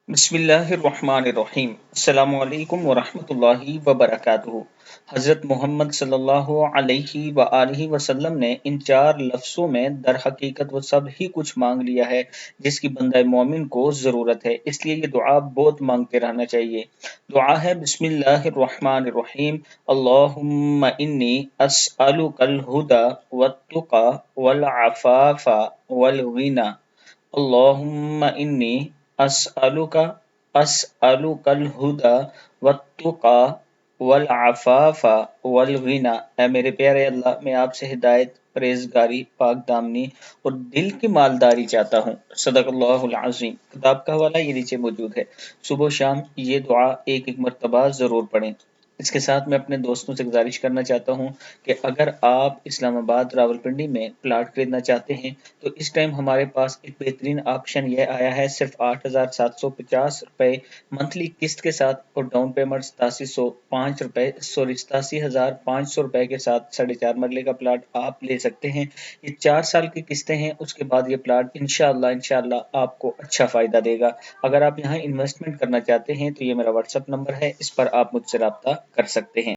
بسم اللہ الرحمن الرحیم۔ السلام علیکم ورحمۃ اللہ وبرکاتہ۔ حضرت محمد صلی اللہ علیہ وآلہ وسلم نے ان چار لفظوں میں در حقیقت وہ سب ہی کچھ مانگ لیا ہے جس کی بندہ مومن کو ضرورت ہے، اس لیے یہ دعا بہت مانگتے رہنا چاہیے۔ دعا ہے بسم اللہ الرحمن الرحیم، اللہم انی اسألک الہدی والتقی والعفاف والغنی۔ اللہم انی اسألک اسألک الہدی والتقی والعفاف والغنی۔ اے میرے پیارے اللہ، میں آپ سے ہدایت، پرہیزگاری، پاک دامنی اور دل کی مالداری چاہتا ہوں۔ صدق اللہ العظیم۔ کتاب کا حوالہ یہ نیچے موجود ہے۔ صبح و شام یہ دعا ایک مرتبہ ضرور پڑھیں۔ اس کے ساتھ میں اپنے دوستوں سے گزارش کرنا چاہتا ہوں کہ اگر آپ اسلام آباد راولپنڈی میں پلاٹ خریدنا چاہتے ہیں تو اس ٹائم ہمارے پاس ایک بہترین آپشن یہ آیا ہے، صرف 8,750 روپے منتھلی قسط کے ساتھ اور ڈاؤن پیمنٹ 8705 روپے 87,500 روپے کے ساتھ 4.5 مرلے کا پلاٹ آپ لے سکتے ہیں۔ یہ 4 سال کی قسطیں ہیں، اس کے بعد یہ پلاٹ انشاءاللہ آپ کو اچھا فائدہ دے گا۔ اگر آپ یہاں انویسٹمنٹ کرنا چاہتے ہیں تو یہ میرا واٹس ایپ نمبر ہے، اس پر آپ مجھ سے رابطہ کر سکتے ہیں۔